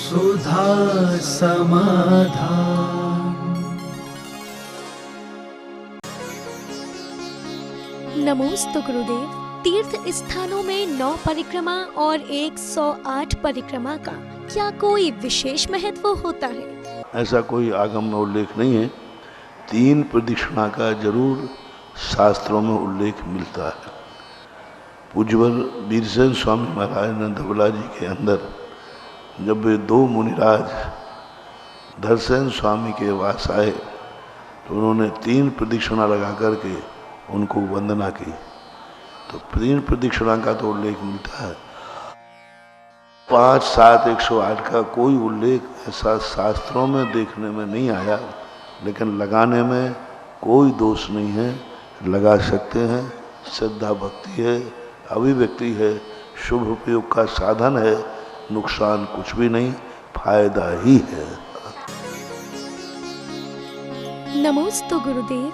सुधा समाधान। नमोस्तु गुरुदेव। तीर्थ स्थानों में 9 परिक्रमा और 108 परिक्रमा का क्या कोई विशेष महत्व होता है? ऐसा कोई आगम में उल्लेख नहीं है। 3 प्रदक्षिणा का जरूर शास्त्रों में उल्लेख मिलता है। पूज्यवर वीरसेन स्वामी महाराज ने धवला जी के अंदर जब वे 2 मुनिराज धरसेन स्वामी के वास आए तो उन्होंने 3 प्रदक्षिणा लगा करके उनको वंदना की। तो 3 प्रदक्षिणा का तो उल्लेख मिलता है। 5, 7, 108 का कोई उल्लेख ऐसा शास्त्रों में देखने में नहीं आया, लेकिन लगाने में कोई दोष नहीं है, लगा सकते हैं। श्रद्धा भक्ति है, अभिव्यक्ति है, शुभ उपयोग का साधन है, नुकसान कुछ भी नहीं, फायदा ही है। नमोस्तु गुरुदेव।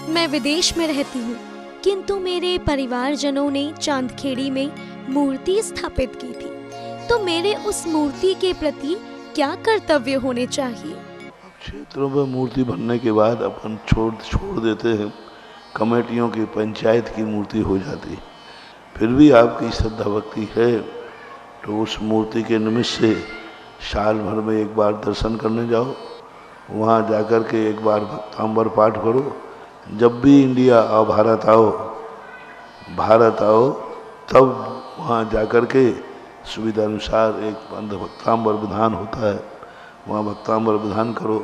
मैं विदेश में रहती हूँ, किंतु मेरे परिवारजनों ने चांदखेड़ी में मूर्ति स्थापित की थी, तो मेरे उस मूर्ति के प्रति क्या कर्तव्य होने चाहिए? क्षेत्रों में मूर्ति बनने के बाद अपन छोड़ देते हैं, कमेटियों की पंचायत की मूर्ति हो जाती। फिर भी आपकी श्रद्धा भक्ति है तो उस मूर्ति के निमित्त से साल भर में एक बार दर्शन करने जाओ, वहाँ जाकर के एक बार भक्तांबर पाठ करो। जब भी इंडिया और भारत आओ तब वहाँ जाकर के सुविधा अनुसार एक भक्तांबर विधान होता है, वहाँ भक्तांबर विधान करो,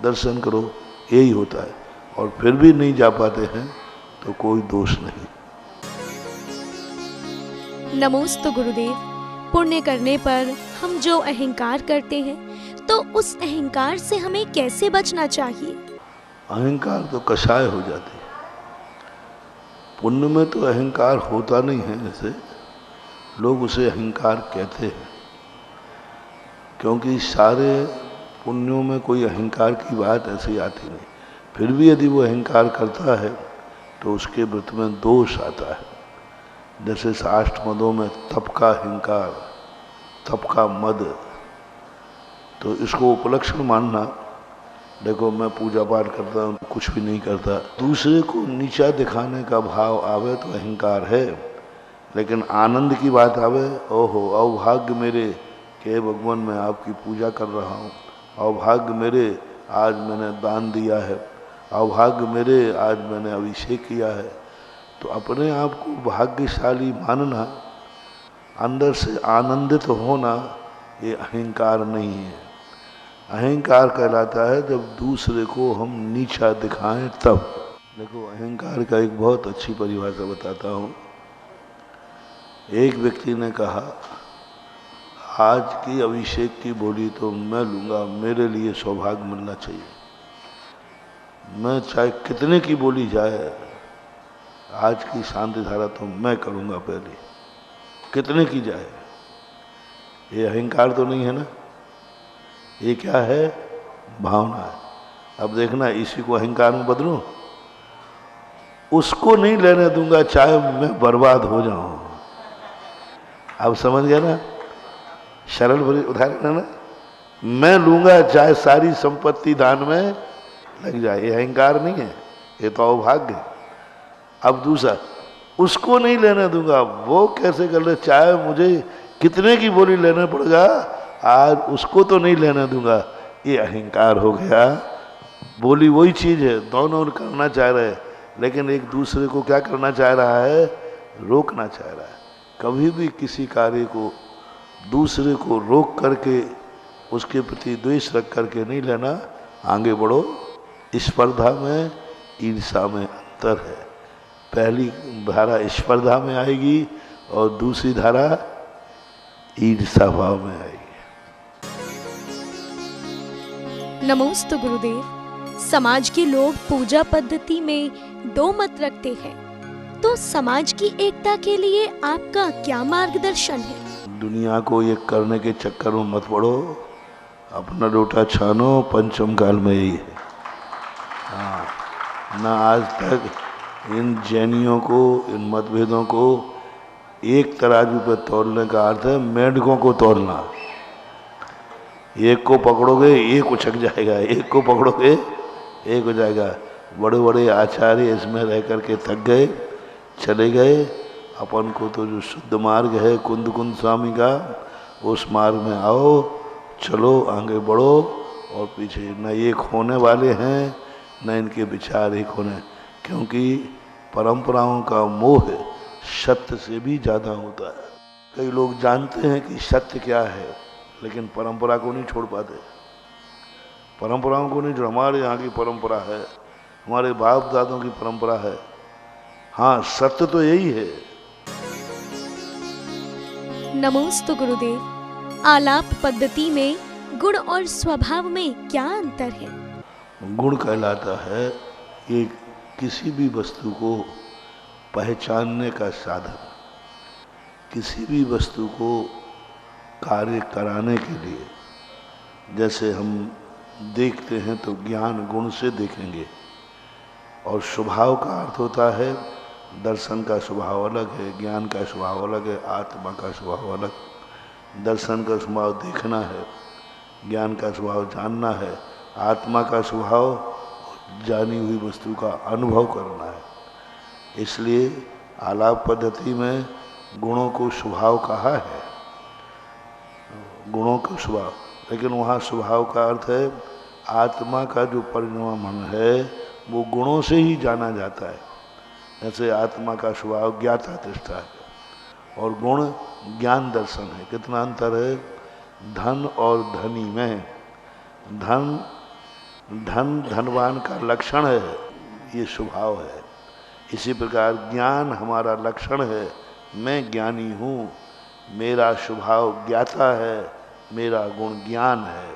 दर्शन करो, यही होता है। और फिर भी नहीं जा पाते हैं तो कोई दोष नहीं। नमोस्तु गुरुदेव। पुण्य करने पर हम जो अहंकार करते हैं तो उस अहंकार से हमें कैसे बचना चाहिए? अहंकार तो कषाय हो जाती है। पुण्य में तो अहंकार होता नहीं है, जैसे लोग उसे अहंकार कहते हैं, क्योंकि सारे पुण्यों में कोई अहंकार की बात ऐसी आती नहीं। फिर भी यदि वो अहंकार करता है तो उसके व्रत में दोष आता है। जैसे अष्टमदों में तप का अहंकार, तप का मद, तो इसको उपलक्षण मानना। देखो मैं पूजा पाठ करता हूँ, कुछ भी नहीं करता, दूसरे को नीचा दिखाने का भाव आवे तो अहंकार है। लेकिन आनंद की बात आवे, ओहो अवभाग्य मेरे कि भगवान मैं आपकी पूजा कर रहा हूँ, अवभाग्य मेरे आज मैंने दान दिया है, अवभाग्य मेरे आज मैंने अभिषेक किया है, तो अपने आप को भाग्यशाली मानना, अंदर से आनंदित होना, ये अहंकार नहीं है। अहंकार कहलाता है जब दूसरे को हम नीचा दिखाएं तब। देखो अहंकार का एक बहुत अच्छी परिभाषा बताता हूँ। एक व्यक्ति ने कहा आज की अभिषेक की बोली तो मैं लूँगा, मेरे लिए सौभाग्य मिलना चाहिए। मैं चाहे कितने की बोली जाए, आज की शांति धारा तो मैं करूँगा पहले, कितने की जाए। ये अहंकार तो नहीं है ना, ये क्या है? भावना है। अब देखना इसी को अहंकार में बदलूं, उसको नहीं लेने दूंगा चाहे मैं बर्बाद हो जाऊं। अब समझ गया ना? सरल भरी उदाहरण है ना। मैं लूंगा चाहे सारी संपत्ति दान में लग जाए, ये अहंकार नहीं है, ये तो अवभाग्य। अब दूसरा, उसको नहीं लेने दूंगा, वो कैसे कर ले, चाहे मुझे कितने की बोली लेना पड़ेगा, आज उसको तो नहीं लेने दूंगा, ये अहंकार हो गया। बोली वही चीज है, दोनों करना चाह रहे हैं, लेकिन एक दूसरे को क्या करना चाह रहा है? रोकना चाह रहा है। कभी भी किसी कार्य को दूसरे को रोक करके उसके प्रति द्वेष रख करके नहीं लेना। आगे बढ़ो। स्पर्धा में ईर्ष्या में अंतर है। पहली धारा स्पर्धा में आएगी और दूसरी धारा ईर्ष्या भाव में आएगी। नमोस्तु गुरुदेव। समाज के लोग पूजा पद्धति में 2 मत रखते हैं, तो समाज की एकता के लिए आपका क्या मार्गदर्शन है? दुनिया को ये करने के चक्कर में मत पड़ो, अपना लोटा छानो, पंचम काल में यही है। हाँ, ना आज तक इन जैनियों को, इन मतभेदों को एक तराजू पर तोलने का अर्थ है मेंढकों को तोलना। एक को पकड़ोगे एक उछक जाएगा, एक को पकड़ोगे एक हो जाएगा। बड़े बड़े आचार्य इसमें रह कर के थक गए, चले गए। अपन को तो जो शुद्ध मार्ग है कुंद कुंद स्वामी का, उस मार्ग में आओ, चलो, आगे बढ़ो। और पीछे न ये खोने वाले हैं न इनके विचार एक होने, क्योंकि परंपराओं का मोह सत्य से भी ज़्यादा होता है। कई लोग जानते हैं कि सत्य क्या है, लेकिन परंपरा को नहीं छोड़ पाते। परंपराओं को नहीं जो हमारे यहाँ की परंपरा है, हमारे बाप दादों की परंपरा है। हाँ, सत्य तो यही है। नमोस्तु गुरुदेव। आलाप पद्धति में गुण और स्वभाव में क्या अंतर है? गुण कहलाता है ये किसी भी वस्तु को पहचानने का साधन, किसी भी वस्तु को कार्य कराने के लिए। जैसे हम देखते हैं तो ज्ञान गुण से देखेंगे, और स्वभाव का अर्थ होता है दर्शन का स्वभाव अलग है, ज्ञान का स्वभाव अलग है, आत्मा का स्वभाव अलग। दर्शन का स्वभाव देखना है, ज्ञान का स्वभाव जानना है, आत्मा का स्वभाव जानी हुई वस्तु का अनुभव करना है। इसलिए आलाप पद्धति में गुणों को स्वभाव कहा है, गुणों का स्वभाव। लेकिन वहाँ स्वभाव का अर्थ है आत्मा का जो परिणाम है वो गुणों से ही जाना जाता है। जैसे आत्मा का स्वभाव ज्ञाता दृष्टा है और गुण ज्ञान दर्शन है। कितना अंतर है धन और धनी में। धन धनवान का लक्षण है, ये स्वभाव है। इसी प्रकार ज्ञान हमारा लक्षण है। मैं ज्ञानी हूँ, मेरा स्वभाव ज्ञाता है, मेरा गुण ज्ञान है।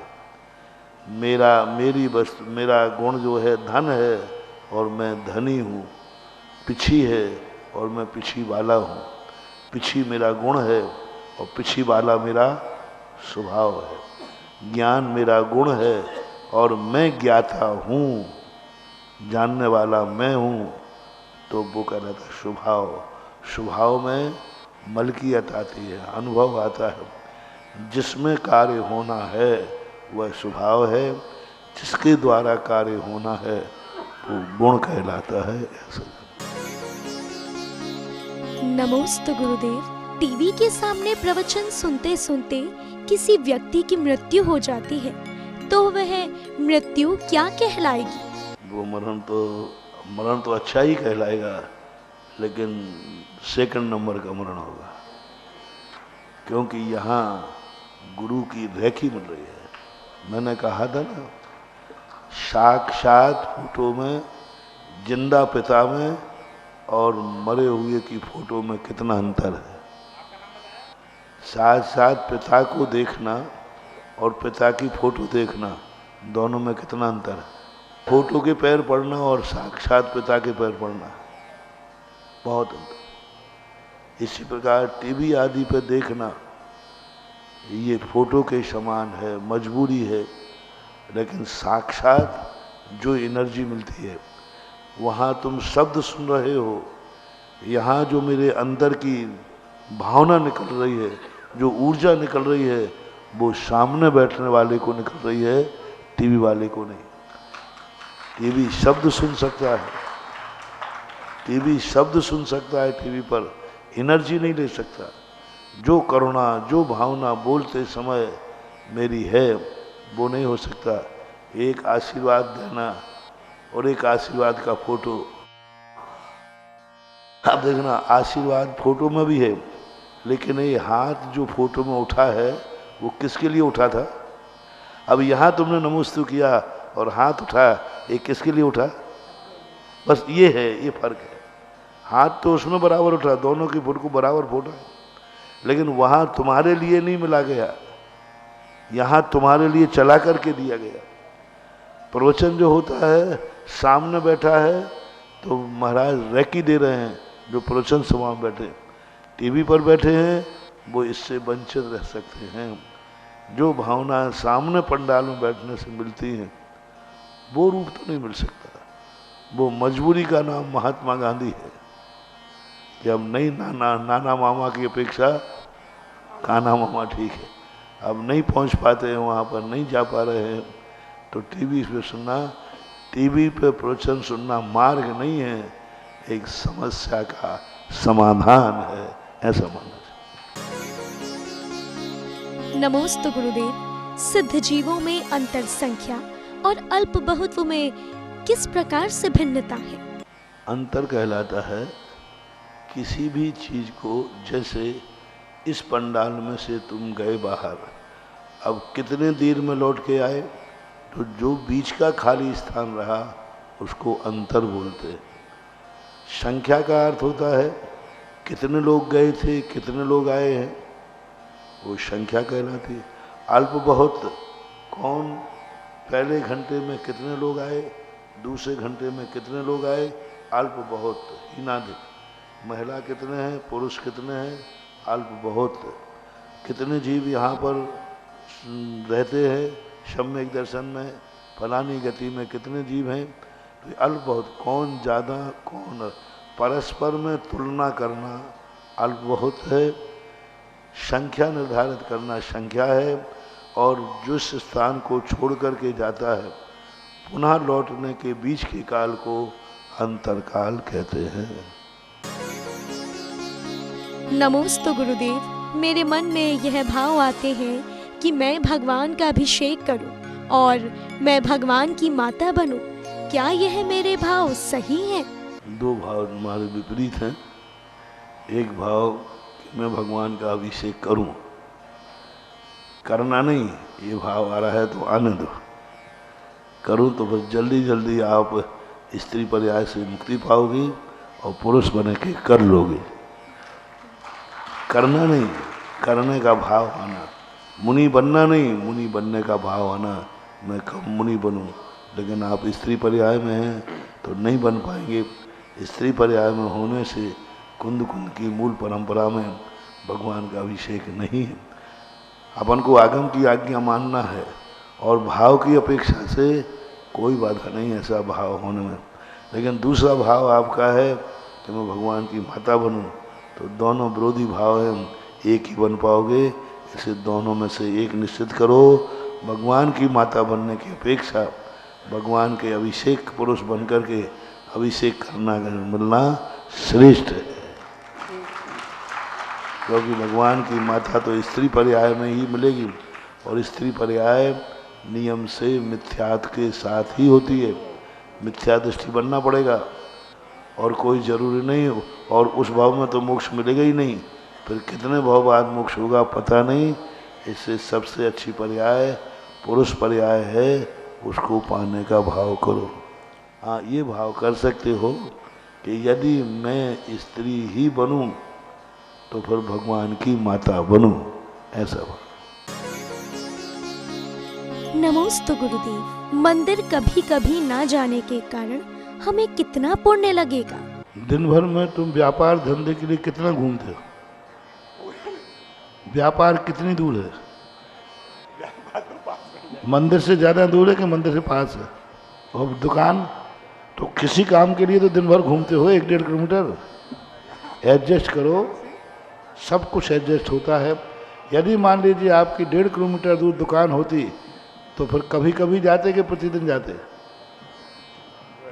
मेरा गुण जो है धन है और मैं धनी हूँ। पिछी है और मैं पिछी वाला हूँ। पिछी मेरा गुण है और पिछी वाला मेरा स्वभाव है। ज्ञान मेरा गुण है और मैं ज्ञाता हूँ, जानने वाला मैं हूँ, तो वो कहलाता है स्वभाव। स्वभाव में मलकियत आती है, अनुभव आता है। जिसमें कार्य होना है वह स्वभाव है, जिसके द्वारा कार्य होना है वो गुण कहलाता है। नमोस्तु गुरुदेव। टीवी के सामने प्रवचन सुनते सुनते किसी व्यक्ति की मृत्यु हो जाती है तो वह मृत्यु क्या कहलाएगी? वो मरण तो अच्छा ही कहलाएगा, लेकिन सेकंड नंबर का मरण होगा, क्योंकि यहाँ गुरु की रेखी मिल रही है। मैंने कहा था ना, साक्षात फोटो में जिंदा पिता में और मरे हुए की फोटो में कितना अंतर है। साथ साथ पिता को देखना और पिता की फोटो देखना, दोनों में कितना अंतर है। फोटो के पैर पड़ना और साक्षात पिता के पैर पड़ना, बहुत अंतर। इसी प्रकार टीवी आदि पे देखना ये फोटो के समान है, मजबूरी है, लेकिन साक्षात जो एनर्जी मिलती है, वहाँ तुम शब्द सुन रहे हो, यहाँ जो मेरे अंदर की भावना निकल रही है, जो ऊर्जा निकल रही है, वो सामने बैठने वाले को निकल रही है, टीवी वाले को नहीं। टीवी शब्द सुन सकता है, टीवी शब्द सुन सकता है, टीवी पर एनर्जी नहीं ले सकता। जो करुणा, जो भावना बोलते समय मेरी है, वो नहीं हो सकता। एक आशीर्वाद देना और एक आशीर्वाद का फोटो, आप देखना आशीर्वाद फोटो में भी है, लेकिन ये हाथ जो फोटो में उठा है वो किसके लिए उठा था? अब यहाँ तुमने नमोस्तु किया और हाथ उठा, ये किसके लिए उठा? बस ये है, ये फर्क है। हाथ तो उसमें बराबर उठा, दोनों की फोटो को बराबर फोटो है, लेकिन वहाँ तुम्हारे लिए नहीं मिला गया, यहाँ तुम्हारे लिए चला करके दिया गया। प्रवचन जो होता है सामने बैठा है तो महाराज रेकी दे रहे हैं, जो प्रवचन सभा में बैठे। टीवी पर बैठे हैं वो इससे वंचित रह सकते हैं। जो भावना सामने पंडाल में बैठने से मिलती हैं वो रूप तो नहीं मिल सकता। वो मजबूरी का नाम महात्मा गांधी है कि अब नहीं नाना मामा की अपेक्षा काना मामा ठीक है। अब नहीं पहुंच पाते हैं वहाँ पर, नहीं जा पा रहे हैं, तो टीवी पे सुनना, टीवी पे प्रवचन सुनना मार्ग नहीं है, एक समस्या का समाधान है, ऐसा मानना चाहिए। नमोस्तु गुरुदेव। सिद्ध जीवों में अंतर संख्या और अल्प बहुत्व में किस प्रकार से भिन्नता है? अंतर कहलाता है किसी भी चीज को, जैसे इस पंडाल में से तुम गए बाहर, अब कितने देर में लौट के आए, तो जो बीच का खाली स्थान रहा उसको अंतर बोलते हैं। संख्या का अर्थ होता है कितने लोग गए थे, कितने लोग आए हैं, वो संख्या कहलाती है। अल्प बहुत, कौन पहले घंटे में कितने लोग आए, दूसरे घंटे में कितने लोग आए, अल्प बहुत हीनाधिक। महिला कितने हैं, पुरुष कितने हैं, अल्प बहुत। कितने जीव यहाँ पर रहते हैं सम्यक दर्शन में, फलानी गति में कितने जीव हैं, तो अल्प बहुत, कौन ज़्यादा कौन, परस्पर में तुलना करना अल्प बहुत है। संख्या निर्धारित करना संख्या है, और जिस स्थान को छोड़ करके जाता है पुनः लौटने के बीच के काल को अंतरकाल कहते हैं। नमोस्तु गुरुदेव। मेरे मन में यह भाव आते हैं कि मैं भगवान का अभिषेक करूं और मैं भगवान की माता बनूं। क्या यह मेरे भाव सही हैं? दो भाव हमारे विपरीत हैं। एक भाव कि मैं भगवान का अभिषेक करूं, करना नहीं, ये भाव आ रहा है तो आने दो। करूं तो बस जल्दी जल्दी आप स्त्री पर्याय से मुक्ति पाओगे और पुरुष बने के कर लोगे। करना नहीं, करने का भाव आना। मुनि बनना नहीं, मुनि बनने का भाव आना, मैं कब मुनि बनूं। लेकिन आप स्त्री पर्याय में हैं तो नहीं बन पाएंगे। स्त्री पर्याय में होने से कुंद कुंद की मूल परंपरा में भगवान का अभिषेक नहीं है। अपन को आगम की आज्ञा मानना है और भाव की अपेक्षा से कोई बाधा नहीं ऐसा भाव होने में। लेकिन दूसरा भाव आपका है कि मैं भगवान की माता बनूं, तो दोनों विरोधी भाव हैं, एक ही बन पाओगे। इसे दोनों में से एक निश्चित करो। भगवान की माता बनने की अपेक्षा भगवान के अभिषेक पुरुष बन करके अभिषेक करना मिलना श्रेष्ठ है, क्योंकि भगवान की माता तो स्त्री पर्याय में ही मिलेगी, और स्त्री पर्याय नियम से मिथ्यात्व के साथ ही होती है। मिथ्या दृष्टि बनना पड़ेगा और कोई जरूरी नहीं हो, और उस भाव में तो मोक्ष मिलेगा ही नहीं, फिर कितने भाव बाद मोक्ष होगा पता नहीं। इससे सबसे अच्छी पर्याय पुरुष पर्याय है, उसको पाने का भाव करो। हाँ, ये भाव कर सकते हो कि यदि मैं स्त्री ही बनूं तो फिर भगवान की माता बनूं, ऐसा भाव। नमोस्तु गुरुदेव। मंदिर कभी कभी ना जाने के कारण हमें कितना पुण्य लगेगा? दिन भर में तुम व्यापार धंधे के लिए कितना घूमते हो? व्यापार कितनी दूर है? मंदिर से ज्यादा दूर है कि मंदिर से पास है? और दुकान तो किसी काम के लिए तो दिन भर घूमते हो 1-1.5 किलोमीटर। एडजस्ट करो, सब कुछ एडजस्ट होता है। यदि मान लीजिए आपकी 1.5 किलोमीटर दूर दुकान होती तो फिर कभी कभी जाते कि प्रतिदिन जाते?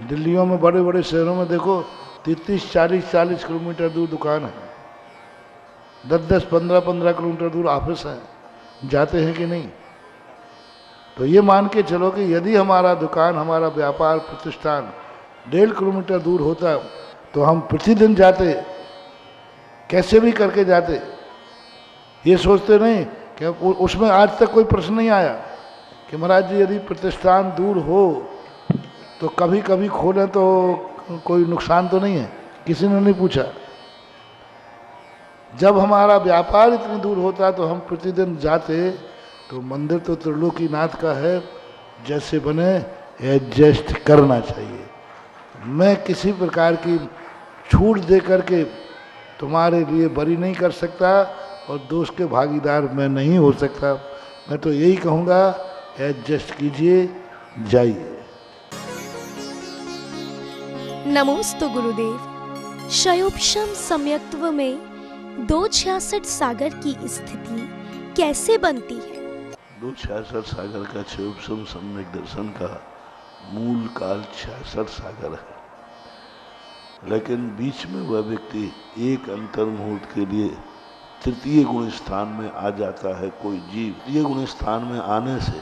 दिल्लियों में बड़े बड़े शहरों में देखो 33-40 किलोमीटर दूर दुकान है, 10-10, 15-15 किलोमीटर दूर ऑफिस है, जाते हैं कि नहीं? तो ये मान के चलो कि यदि हमारा दुकान, हमारा व्यापार प्रतिष्ठान 1.5 किलोमीटर दूर होता तो हम प्रतिदिन जाते, कैसे भी करके जाते। ये सोचते नहीं कि उसमें आज तक कोई प्रश्न नहीं आया कि महाराज जी यदि प्रतिष्ठान दूर हो तो कभी कभी खोलें तो कोई नुकसान तो नहीं है, किसी ने नहीं पूछा। जब हमारा व्यापार इतनी दूर होता तो हम प्रतिदिन जाते। तो मंदिर तो त्रिलोकीनाथ का है, जैसे बने एडजस्ट करना चाहिए। मैं किसी प्रकार की छूट दे करके तुम्हारे लिए बरी नहीं कर सकता और दोष के भागीदार मैं नहीं हो सकता। मैं तो यही कहूँगा, एडजस्ट कीजिए, जाइए। नमोस्तु गुरुदेव। शयोपशम सम्यक्त्व में 266 सागर की स्थिति कैसे बनती है? 266 सागर का क्षयोपम सम्यक दर्शन का मूल काल 66 सागर है, लेकिन बीच में वह व्यक्ति एक अंतर मुहूर्त के लिए तृतीय गुण स्थान में आ जाता है। कोई जीव तृतीय गुण स्थान में आने से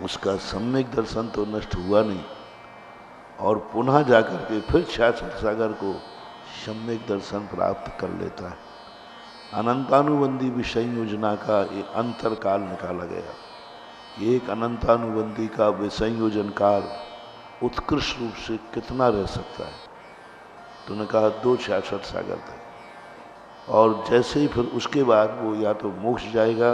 उसका सम्यक दर्शन तो नष्ट हुआ नहीं, और पुनः जाकर के फिर 66 सागर को सम्यक दर्शन प्राप्त कर लेता है। अनंतानुबंधी विषय योजना का ये अंतर काल निकाला गया। एक अनंतानुबंधी का विसंयोजन काल उत्कृष्ट रूप से कितना रह सकता है, तो उन्होंने कहा 266 सागर तक। और जैसे ही फिर उसके बाद वो या तो मोक्ष जाएगा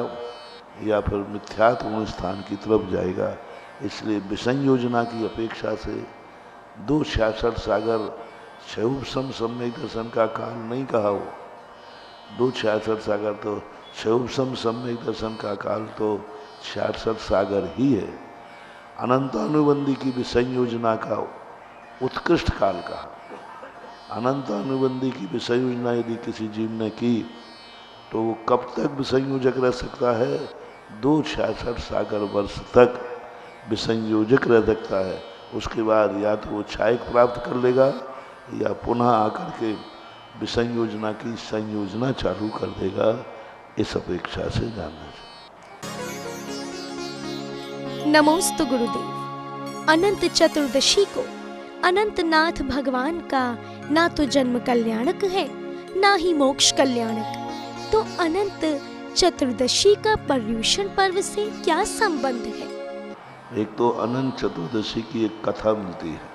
या फिर मिथ्यात्व गुण स्थान की तरफ जाएगा। इसलिए विसंयोजना की अपेक्षा से 266 सागर क्षयोपम सम्यक दर्शन का काल नहीं कहा। वो 266 सागर तो क्षयोपम सम्यक दर्शन का काल तो 66 सागर ही है। अनंतानुबंधी की विसंयोजना का उत्कृष्ट काल कहा। अनंतानुबंधी की विसंयोजना यदि किसी जीव ने की तो वो कब तक विसंयोजक रह सकता है? 266 सागर वर्ष तक विसंयोजक रह सकता है। उसके बाद या तो वो क्षायक प्राप्त कर लेगा या पुनः आकर के विसंयोजना की संयोजना चालू कर देगा। इस अपेक्षा से जानना चाहिए। नमोस्तु गुरुदेव। अनंत चतुर्दशी को अनंतनाथ भगवान का ना तो जन्म कल्याणक है ना ही मोक्ष कल्याणक, तो अनंत चतुर्दशी का पर्युषण पर्व से क्या संबंध है? एक तो अनंत चतुर्दशी की एक कथा मिलती है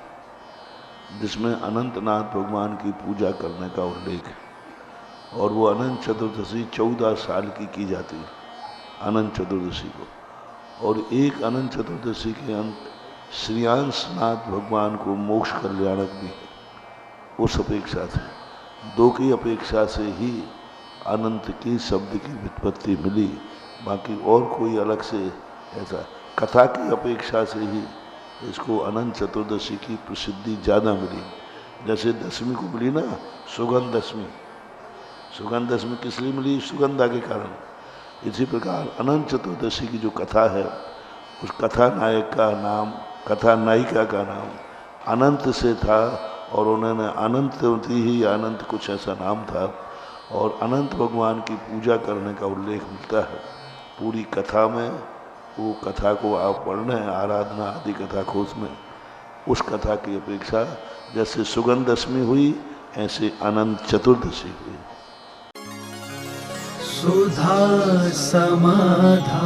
जिसमें अनंतनाथ भगवान की पूजा करने का उल्लेख है, और वो अनंत चतुर्दशी 14 साल की जाती है अनंत चतुर्दशी को। और एक अनंत चतुर्दशी के अंत श्रीयांशनाथ भगवान को मोक्ष कल्याणक भी है। उस अपेक्षा से दो की अपेक्षा से ही अनंत की शब्द की व्युत्पत्ति मिली, बाकी और कोई अलग से ऐसा कथा की अपेक्षा से ही इसको अनंत चतुर्दशी की प्रसिद्धि ज़्यादा मिली। जैसे दशमी को मिली ना सुगंध दशमी, सुगंध दशमी किस लिए मिली? सुगंधा के कारण। इसी प्रकार अनंत चतुर्दशी की जो कथा है उस कथा नायक का नाम, कथा नायिका का नाम अनंत से था, और उन्होंने अनंतवती ही अनंत कुछ ऐसा नाम था, और अनंत भगवान की पूजा करने का उल्लेख मिलता है पूरी कथा में। वो कथा को आप पढ़ना है आराधना आदि कथा खोज में। उस कथा की अपेक्षा जैसे सुगंध दशमी हुई ऐसे अनंत चतुर्दशी हुई। सुधा समाधान